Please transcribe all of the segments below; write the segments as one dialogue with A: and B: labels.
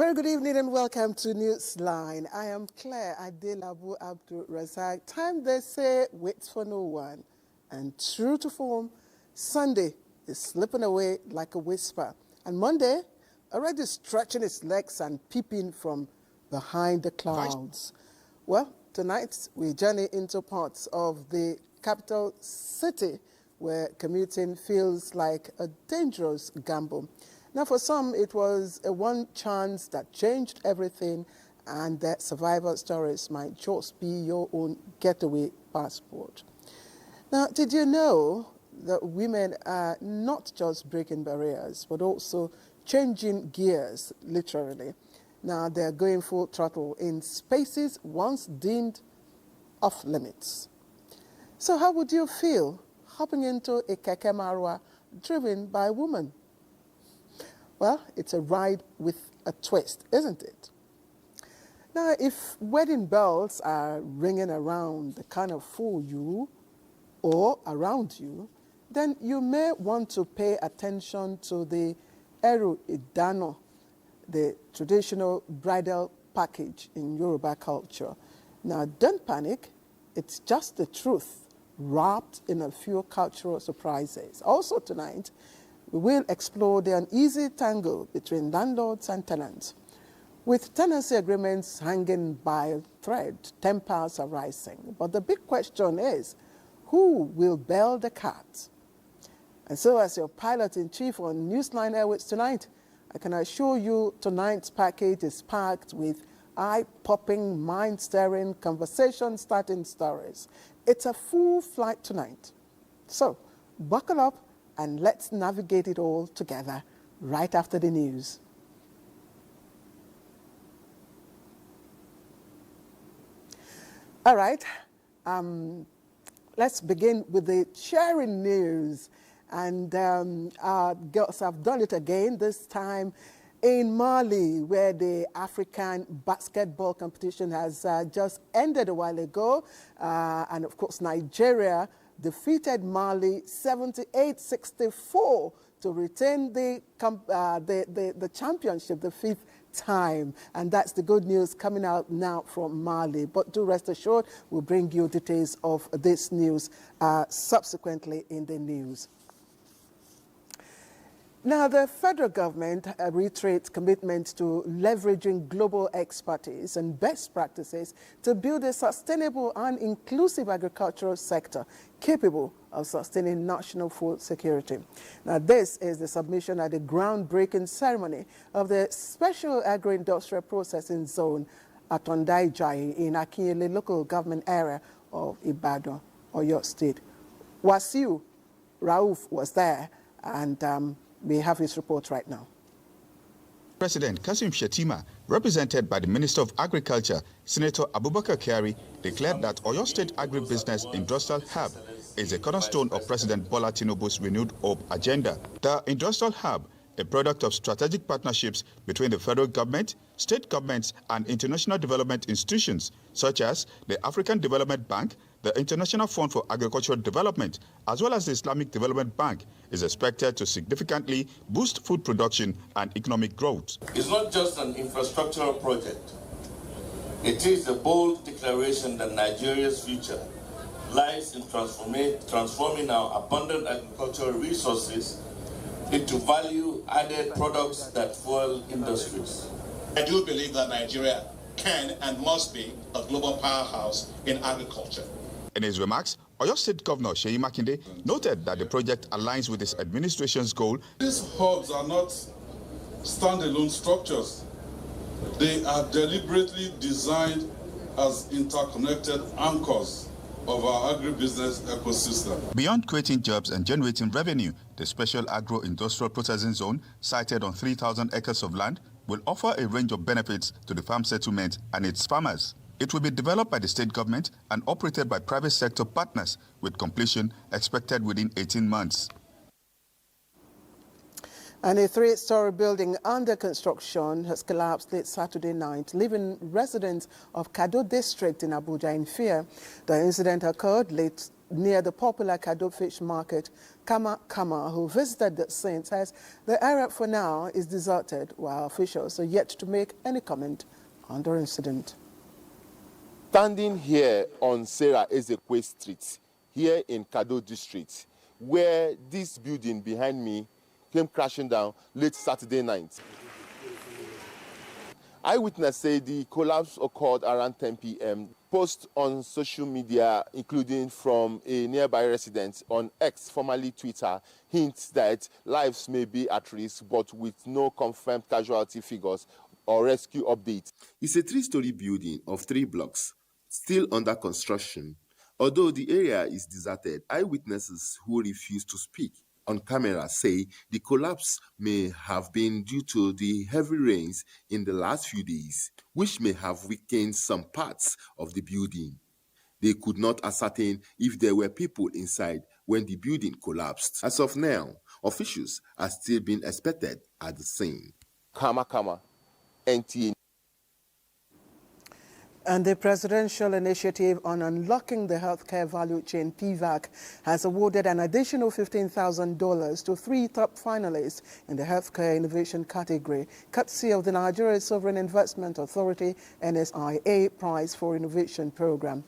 A: A very good evening and welcome to Newsline. I am Claire Adelabu Abdul Razak. Time, they say, waits for no one. And true to form, Sunday is slipping away like a whisper. And Monday, already stretching its legs and peeping from behind the clouds. Well, tonight we journey into parts of the capital city where commuting feels like a dangerous gamble. Now, for some, it was a one chance that changed everything, and that survival stories might just be your own getaway passport. Now, did you know that women are not just breaking barriers, but also changing gears, literally? Now, they're going full throttle in spaces once deemed off limits. So how would you feel hopping into a keke marwa driven by a woman? Well, it's a ride with a twist, isn't it? Now, if wedding bells are ringing around the kind of fool you or around you, then you may want to pay attention to the Eru Idano, the traditional bridal package in Yoruba culture. Now, don't panic. It's just the truth wrapped in a few cultural surprises. Also tonight, we will explore the uneasy tangle between landlords and tenants. With tenancy agreements hanging by a thread, tempers are rising. But the big question is, who will bail the cat? And so, as your pilot-in-chief on Newsline Airways tonight, I can assure you tonight's package is packed with eye-popping, mind-stirring, conversation-starting stories. It's a full flight tonight. So, buckle up and let's navigate it all together right after the news. All right, let's begin with the cheering news. And our girls have done it again, this time in Mali, where the African basketball competition has just ended a while ago. And of course, Nigeria defeated Mali 78-64 to retain the championship the fifth time. And that's the good news coming out now from Mali. But do rest assured, we'll bring you details of this news subsequently in the news. Now, the federal government reiterates commitment to leveraging global expertise and best practices to build a sustainable and inclusive agricultural sector capable of sustaining national food security. Now, this is the submission at the groundbreaking ceremony of the Special AgroIndustrial Processing Zone at Ondaijai in Akinyele local government area of Ibadan, Oyo State. Wasiu Rauf was there, and we have his report right now.
B: President Kassim Shettima, represented by the Minister of Agriculture, Senator Abubakar Kyari, declared that Oyo State Agribusiness Industrial Hub is a cornerstone of President Bola Tinubu's renewed hope agenda. The Industrial Hub, a product of strategic partnerships between the federal government, state governments, and international development institutions, such as the African Development Bank, the International Fund for Agricultural Development, as well as the Islamic Development Bank, is expected to significantly boost food production and economic growth.
C: It's not just an infrastructural project. It is a bold declaration that Nigeria's future lies in transforming our abundant agricultural resources into value-added products that fuel industries.
D: I do believe that Nigeria can and must be a global powerhouse in agriculture.
B: In his remarks, Oyo State Governor Seyi Makinde noted that the project aligns with his administration's goal.
E: These hubs are not standalone structures. They are deliberately designed as interconnected anchors of our agribusiness ecosystem.
B: Beyond creating jobs and generating revenue, the Special Agro-Industrial Processing Zone, sited on 3,000 acres of land, will offer a range of benefits to the farm settlement and its farmers. It will be developed by the state government and operated by private sector partners, with completion expected within 18 months.
A: And a three-story building under construction has collapsed late Saturday night, leaving residents of Kado district in Abuja in fear. The incident occurred late near the popular Kado fish market, Kama Kama, who visited the scene, says the area for now is deserted, while officials are yet to make any comment on the incident.
F: Standing here on Sarah Ezekwe Street, here in Kado District, where this building behind me came crashing down late Saturday night. Eyewitness say the collapse occurred around 10 p.m. Posts on social media, including from a nearby resident on X, formerly Twitter, hints that lives may be at risk, but with no confirmed casualty figures or rescue updates. It's a three-story building of 3 blocks, still under construction. Although the area is deserted, eyewitnesses who refuse to speak on camera say the collapse may have been due to the heavy rains in the last few days, which may have weakened some parts of the building. They could not ascertain if there were people inside when the building collapsed. As of now, officials are still being expected at the scene. Kama Kama, NTA.
A: And the Presidential Initiative on Unlocking the Healthcare Value Chain, PVAC, has awarded an additional $15,000 to 3 top finalists in the Healthcare Innovation category, courtesy of the Nigerian Sovereign Investment Authority, NSIA, Prize for Innovation Program.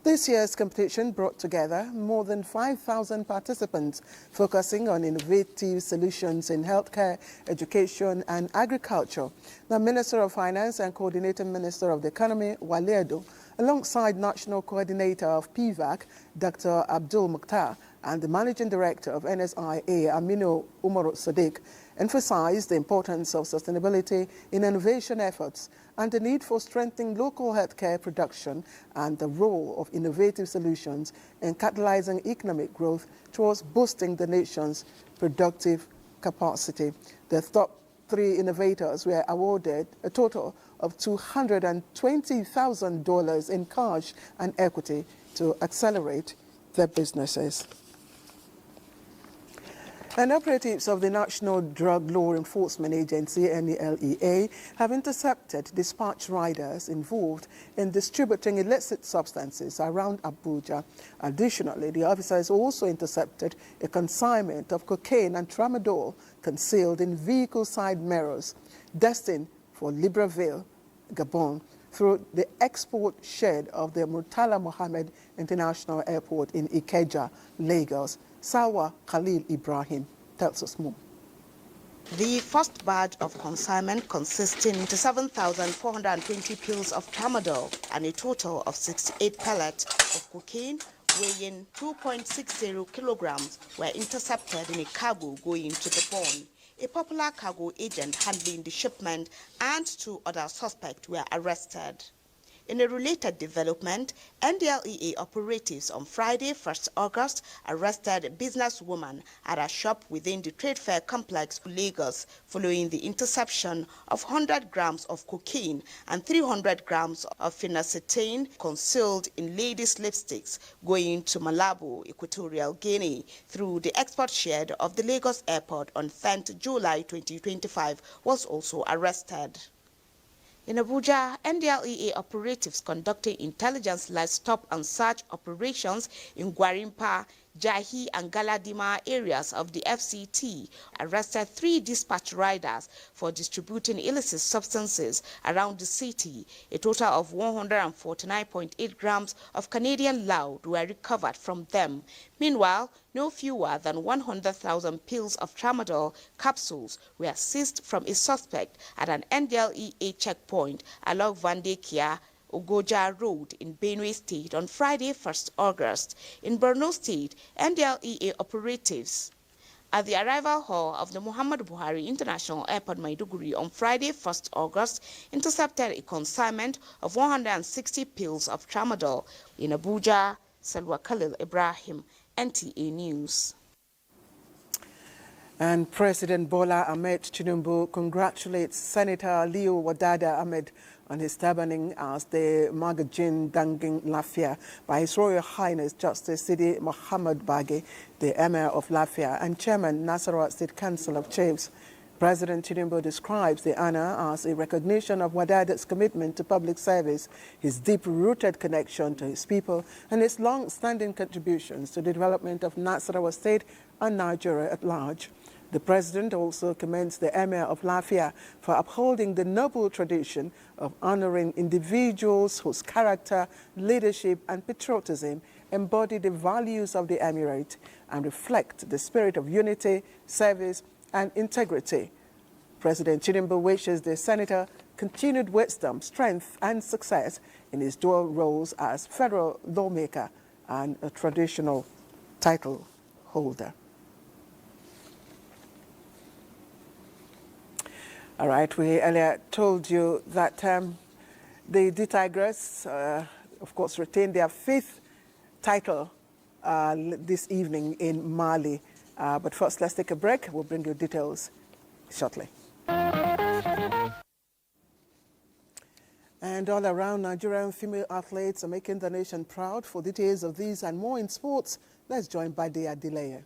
A: This year's competition brought together more than 5,000 participants, focusing on innovative solutions in healthcare, education, and agriculture. The Minister of Finance and Coordinating Minister of the Economy, Wale Edo, alongside National Coordinator of PVAC, Dr. Abdul Mukhtar, and the Managing Director of NSIA, Aminu Umaru Sadiq, emphasized the importance of sustainability in innovation efforts and the need for strengthening local healthcare production and the role of innovative solutions in catalyzing economic growth towards boosting the nation's productive capacity. The top 3 innovators were awarded a total of $220,000 in cash and equity to accelerate their businesses. And operatives of the National Drug Law Enforcement Agency, NELEA, have intercepted dispatch riders involved in distributing illicit substances around Abuja. Additionally, the officers also intercepted a consignment of cocaine and tramadol concealed in vehicle side mirrors, destined for Libreville, Gabon, through the export shed of the Murtala Mohammed International Airport in Ikeja, Lagos. Sawa Khalil Ibrahim tells us more.
G: The first batch of consignment consisting of 7,420 pills of tramadol and a total of 68 pellets of cocaine weighing 2.60 kilograms were intercepted in a cargo going to Gabon. A popular cargo agent handling the shipment and 2 other suspects were arrested. In a related development, NDLEA operatives on Friday, 1st August, arrested a businesswoman at a shop within the Trade Fair complex in Lagos following the interception of 100 grams of cocaine and 300 grams of phenacetin concealed in ladies' lipsticks going to Malabo, Equatorial Guinea, through the export shed of the Lagos airport on 10th July 2025 was also arrested. In Abuja, NDLEA operatives conducting intelligence-led stop and search operations in Gwarimpa, Jahi and Galadima areas of the FCT arrested 3 dispatch riders for distributing illicit substances around the city. A total of 149.8 grams of Canadian loud were recovered from them. Meanwhile, no fewer than 100,000 pills of tramadol capsules were seized from a suspect at an NDLEA checkpoint along Vandekia, Ogoja Road in Benue State on Friday, 1st August. In Borno State, NDLEA operatives at the arrival hall of the Muhammad Buhari International Airport, Maiduguri, on Friday, 1st August, intercepted a consignment of 160 pills of tramadol. In Abuja, Salwa Khalil Ibrahim, NTA News.
A: And President Bola Ahmed Tinubu congratulates Senator Leo Wadada Ahmed on his turbaning as the Magajin Dangin Lafia by His Royal Highness Justice Sidi Muhammad Bagi, the Emir of Lafia, and Chairman Nasarawa State Council of Chiefs. President Tinubu describes the honor as a recognition of Wadada's commitment to public service, his deep-rooted connection to his people, and his long-standing contributions to the development of Nasarawa State and Nigeria at large. The president also commends the Emir of Lafia for upholding the noble tradition of honoring individuals whose character, leadership, and patriotism embody the values of the emirate and reflect the spirit of unity, service, and integrity. President Tinubu wishes the senator continued wisdom, strength, and success in his dual roles as federal lawmaker and a traditional title holder. All right, we earlier told you that the D Tigers, of course, retained their 5th title this evening in Mali. But first, let's take a break. We'll bring you details shortly. And all around, Nigerian female athletes are making the nation proud. For details of these and more in sports, let's join Bade Adeleye.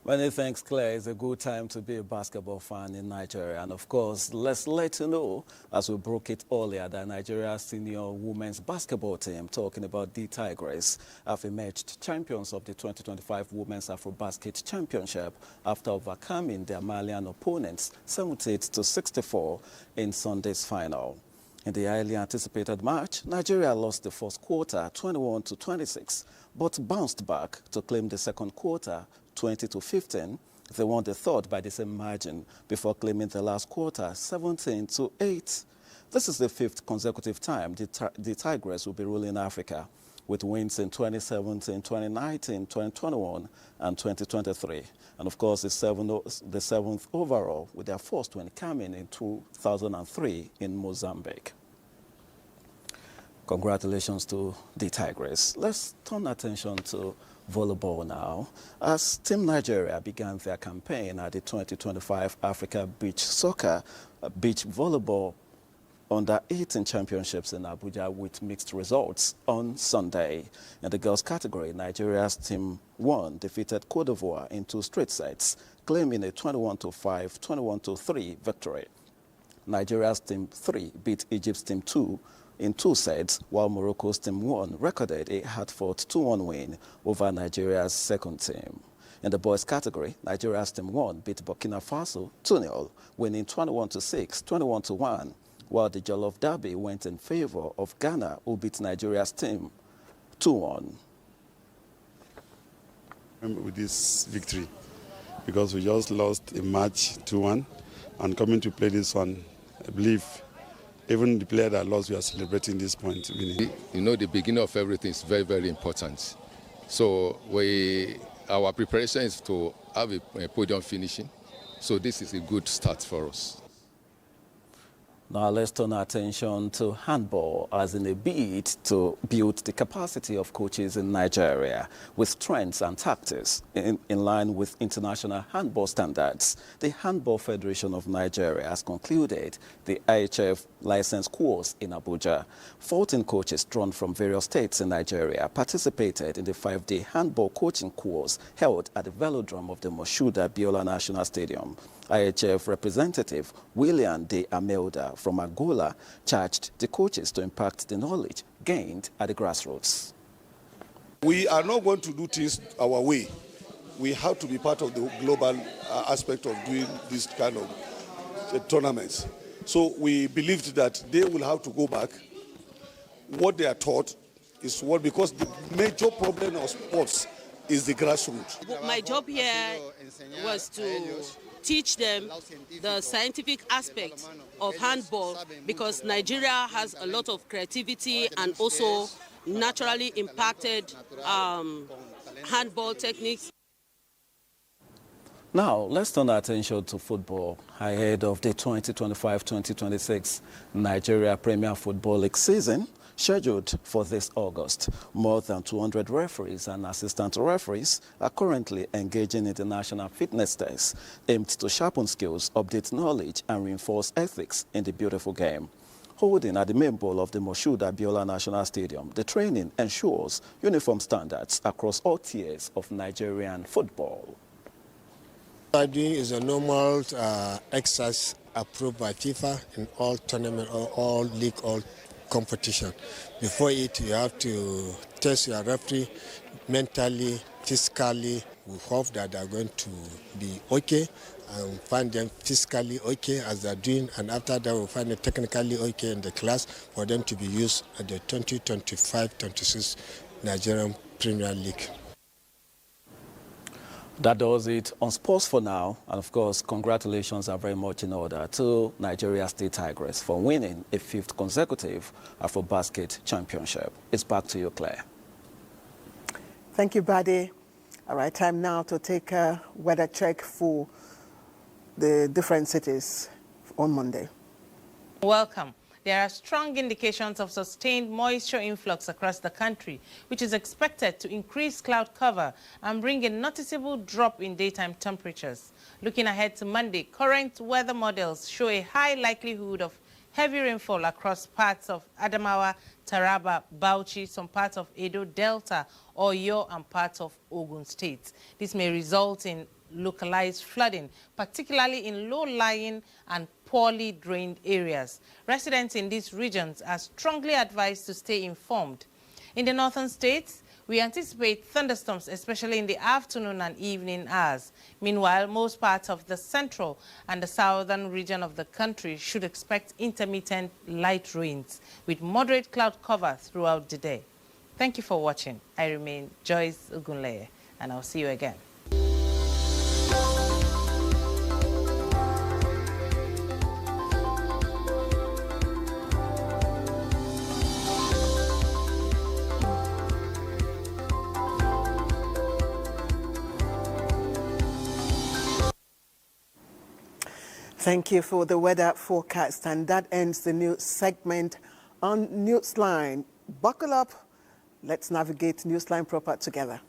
H: Many thanks, Claire. It's a good time to be a basketball fan in Nigeria. And of course, let's let you know, as we broke it earlier, that Nigeria's senior women's basketball team, talking about the Tigers, have emerged champions of the 2025 Women's Afrobasket Championship after overcoming their Malian opponents 78-64 in Sunday's final. In the highly anticipated match, Nigeria lost the first quarter 21-26, but bounced back to claim the second quarter 20-15. They won the third by the same margin before claiming the last quarter 17-8. This is the 5th consecutive time the Tigers will be ruling Africa, with wins in 2017, 2019, 2021, and 2023. And of course, the 7th overall, with their first win coming in 2003 in Mozambique. Congratulations to the Tigers. Let's turn attention to volleyball now, as Team Nigeria began their campaign at the 2025 Africa Beach Volleyball Under-18 Championships in Abuja with mixed results on Sunday. In the girls category, Nigeria's Team 1 defeated Cote d'Ivoire in 2 straight sets, claiming a 21-5, 21-3 victory. Nigeria's Team 3 beat Egypt's Team 2 in 2 sets, while Morocco's Team 1 recorded a hard-fought 2-1 win over Nigeria's second team. In the boys category, Nigeria's Team 1 beat Burkina Faso 2-0, winning 21-6, 21-1, while the Jollof Derby went in favor of Ghana, who beat Nigeria's team 2-1.
I: With this victory, because we just lost a match 2-1, and coming to play this one, I believe even the player that lost, we are celebrating this point winning.
J: You know, the beginning of everything is very, very important. So our preparation is to have a podium finishing. So this is a good start for us.
H: Now let's turn our attention to handball, as in a bid to build the capacity of coaches in Nigeria with strengths and tactics in line with international handball standards. The Handball Federation of Nigeria has concluded the IHF license course in Abuja. 14 coaches drawn from various states in Nigeria participated in the 5-day handball coaching course held at the velodrome of the Moshood Abiola National Stadium. IHF representative William De Amelda from Angola charged the coaches to impact the knowledge gained at the grassroots.
K: We are not going to do things our way. We have to be part of the global aspect of doing this kind of tournaments. So we believed that they will have to go back. What they are taught is what, because the major problem of sports is the grassroots.
L: My job here was to teach them the scientific aspect of handball, because Nigeria has a lot of creativity and also naturally impacted handball techniques.
H: Now, let's turn our attention to football ahead of the 2025-2026 Nigeria Premier Football League season, scheduled for this August. More than 200 referees and assistant referees are currently engaging in the national fitness tests aimed to sharpen skills, update knowledge, and reinforce ethics in the beautiful game. Holding at the main bowl of the Moshood Abiola National Stadium, the training ensures uniform standards across all tiers of Nigerian football.
M: Doing is a normal exercise approved by FIFA in all tournament or all league or competition. Before it, you have to test your referee mentally, physically. We hope that they are going to be okay and find them physically okay as they're doing, and after that we'll find them technically okay in the class for them to be used at the 2025-26 Nigerian Premier League.
H: That does it on sports for now. And of course, congratulations are very much in order to Nigeria State Tigers for winning a 5th consecutive AfroBasket championship. It's back to you, Claire.
A: Thank you, Bade. All right, time now to take a weather check for the different cities on Monday.
N: Welcome. There are strong indications of sustained moisture influx across the country, which is expected to increase cloud cover and bring a noticeable drop in daytime temperatures. Looking ahead to Monday, current weather models show a high likelihood of heavy rainfall across parts of Adamawa, Taraba, Bauchi, some parts of Edo Delta, Oyo, and parts of Ogun State. This may result in localized flooding, particularly in low-lying and poorly drained areas. Residents in these regions are strongly advised to stay informed. In the northern states, we anticipate thunderstorms, especially in the afternoon and evening hours. Meanwhile, most parts of the central and the southern region of the country should expect intermittent light rains with moderate cloud cover throughout the day. Thank you for watching. I remain Joyce Ogunleye, and I'll see you again.
A: Thank you for the weather forecast, and that ends the news segment on Newsline. Buckle up, let's navigate Newsline proper together.